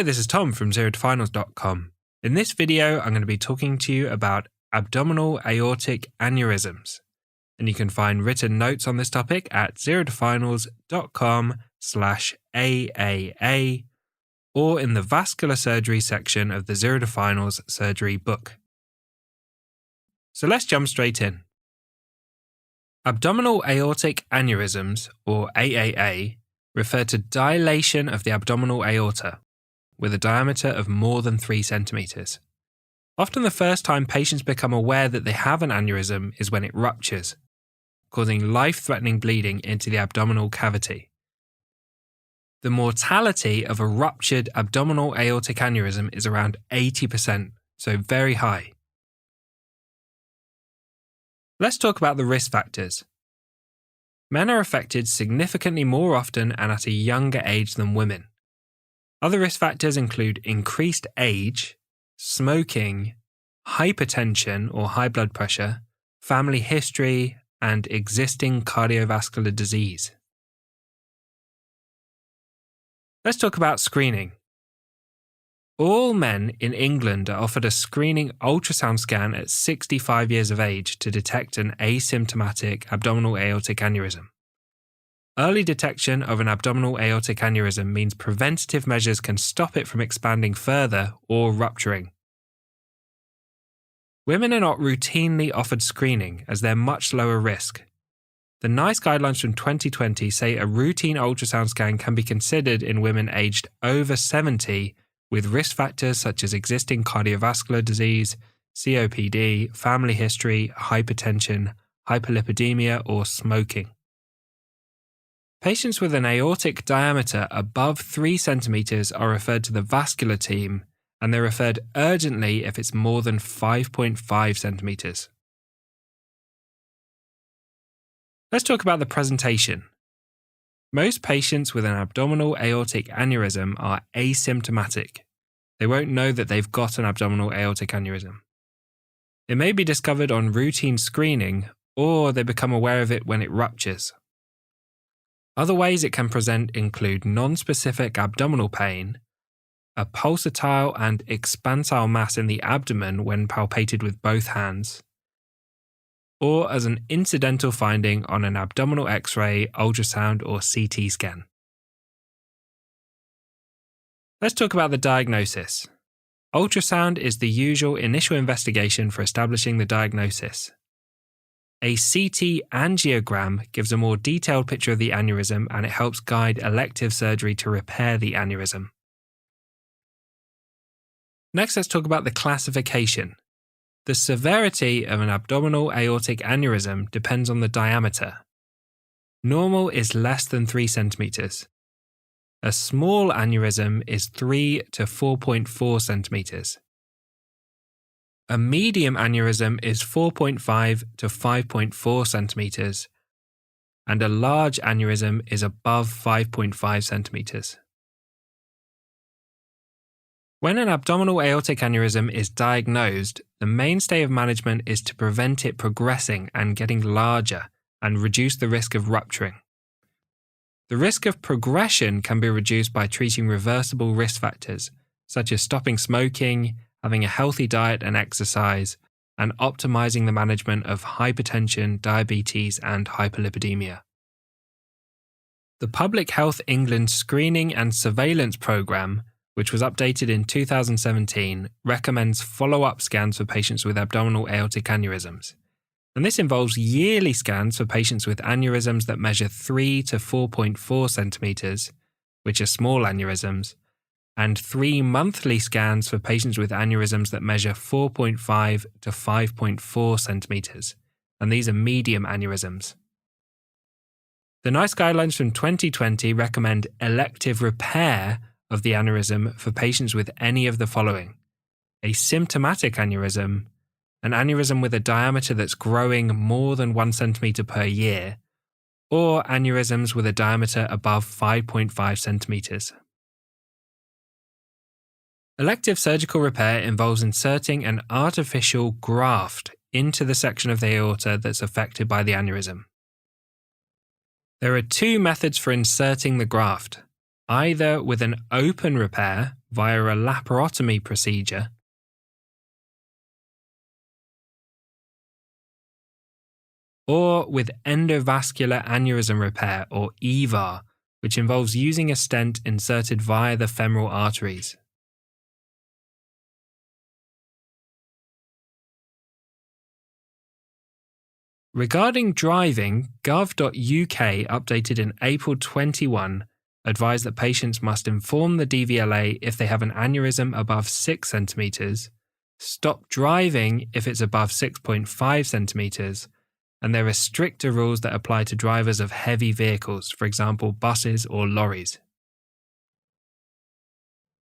Hi, this is Tom from ZeroToFinals.com. In this video, I'm going to be talking to you about abdominal aortic aneurysms, and you can find written notes on this topic at ZeroToFinals.com/AAA or in the vascular surgery section of the Zero to Finals surgery book. So let's jump straight in. Abdominal aortic aneurysms, or AAA, refer to dilation of the abdominal aorta with a diameter of more than 3 centimeters. Often the first time patients become aware that they have an aneurysm is when it ruptures, causing life-threatening bleeding into the abdominal cavity. The mortality of a ruptured abdominal aortic aneurysm is around 80%, so very high. Let's talk about the risk factors. Men are affected significantly more often and at a younger age than women. Other risk factors include increased age, smoking, hypertension or high blood pressure, family history, and existing cardiovascular disease. Let's talk about screening. All men in England are offered a screening ultrasound scan at 65 years of age to detect an asymptomatic abdominal aortic aneurysm. Early detection of an abdominal aortic aneurysm means preventative measures can stop it from expanding further or rupturing. Women are not routinely offered screening as they're much lower risk. The NICE guidelines from 2020 say a routine ultrasound scan can be considered in women aged over 70 with risk factors such as existing cardiovascular disease, COPD, family history, hypertension, hyperlipidemia, or smoking. Patients with an aortic diameter above 3 centimeters are referred to the vascular team, and they're referred urgently if it's more than 5.5 centimeters. Let's talk about the presentation. Most patients with an abdominal aortic aneurysm are asymptomatic. They won't know that they've got an abdominal aortic aneurysm. It may be discovered on routine screening, or they become aware of it when it ruptures. Other ways it can present include non-specific abdominal pain, a pulsatile and expansile mass in the abdomen when palpated with both hands, or as an incidental finding on an abdominal X-ray, ultrasound, or CT scan. Let's talk about the diagnosis. Ultrasound is the usual initial investigation for establishing the diagnosis. A CT angiogram gives a more detailed picture of the aneurysm and it helps guide elective surgery to repair the aneurysm. Next, let's talk about the classification. The severity of an abdominal aortic aneurysm depends on the diameter. Normal is less than 3 centimeters. A small aneurysm is 3 to 4.4 centimeters. A medium aneurysm is 4.5 to 5.4 centimeters, and a large aneurysm is above 5.5 centimeters. When an abdominal aortic aneurysm is diagnosed, the mainstay of management is to prevent it progressing and getting larger and reduce the risk of rupturing. The risk of progression can be reduced by treating reversible risk factors, such as stopping smoking, having a healthy diet and exercise, and optimizing the management of hypertension, diabetes, and hyperlipidemia. The Public Health England Screening and Surveillance Programme, which was updated in 2017, recommends follow-up scans for patients with abdominal aortic aneurysms. And this involves yearly scans for patients with aneurysms that measure 3 to 4.4 centimeters, which are small aneurysms, and 3 monthly scans for patients with aneurysms that measure 4.5 to 5.4 centimeters, and these are medium aneurysms. The NICE guidelines from 2020 recommend elective repair of the aneurysm for patients with any of the following: a symptomatic aneurysm, an aneurysm with a diameter that's growing more than 1 centimeter per year, or aneurysms with a diameter above 5.5 centimeters. Elective surgical repair involves inserting an artificial graft into the section of the aorta that's affected by the aneurysm. There are 2 methods for inserting the graft, either with an open repair via a laparotomy procedure, or with endovascular aneurysm repair or EVAR, which involves using a stent inserted via the femoral arteries. Regarding driving, gov.uk updated in April 21 advised that patients must inform the DVLA if they have an aneurysm above 6 cm, stop driving if it's above 6.5 cm, and there are stricter rules that apply to drivers of heavy vehicles, for example buses or lorries.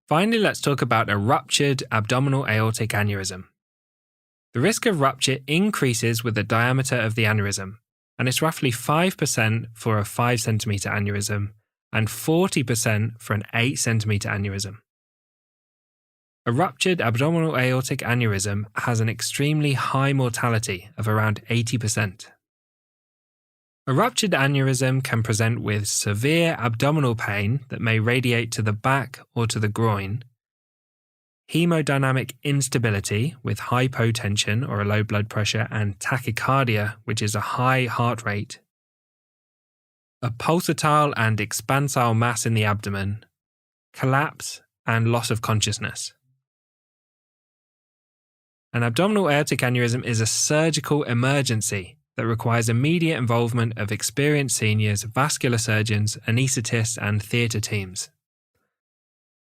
Finally, let's talk about a ruptured abdominal aortic aneurysm. The risk of rupture increases with the diameter of the aneurysm, and it's roughly 5% for a 5 cm aneurysm and 40% for an 8 cm aneurysm. A ruptured abdominal aortic aneurysm has an extremely high mortality of around 80%. A ruptured aneurysm can present with severe abdominal pain that may radiate to the back or to the groin, hemodynamic instability with hypotension or a low blood pressure and tachycardia, which is a high heart rate, a pulsatile and expansile mass in the abdomen, collapse, and loss of consciousness. An abdominal aortic aneurysm is a surgical emergency that requires immediate involvement of experienced seniors, vascular surgeons, anaesthetists, and theatre teams.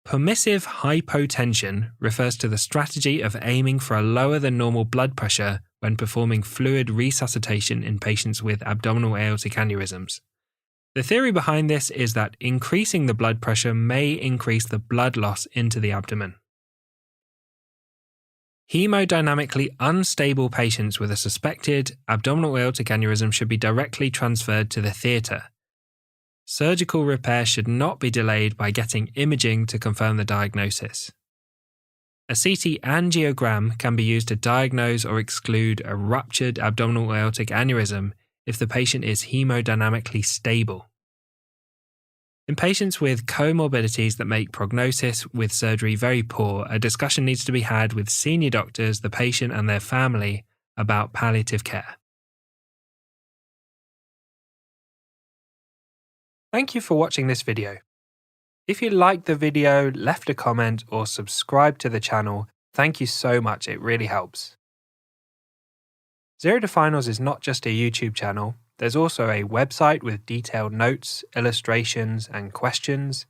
Permissive hypotension refers to the strategy of aiming for a lower than normal blood pressure when performing fluid resuscitation in patients with abdominal aortic aneurysms. The theory behind this is that increasing the blood pressure may increase the blood loss into the abdomen. Hemodynamically unstable patients with a suspected abdominal aortic aneurysm should be directly transferred to the theatre. Surgical repair should not be delayed by getting imaging to confirm the diagnosis. A CT angiogram can be used to diagnose or exclude a ruptured abdominal aortic aneurysm if the patient is hemodynamically stable. In patients with comorbidities that make prognosis with surgery very poor, a discussion needs to be had with senior doctors, the patient, and their family about palliative care. Thank you for watching this video. If you liked the video, left a comment, or subscribed to the channel, thank you so much, it really helps. Zero to Finals is not just a YouTube channel. There's also a website with detailed notes, illustrations, and questions,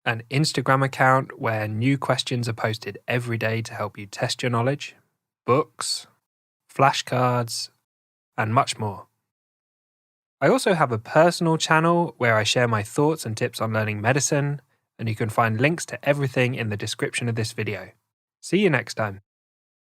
an Instagram account where new questions are posted every day to help you test your knowledge, books, flashcards, and much more. I also have a personal channel where I share my thoughts and tips on learning medicine, and you can find links to everything in the description of this video. See you next time.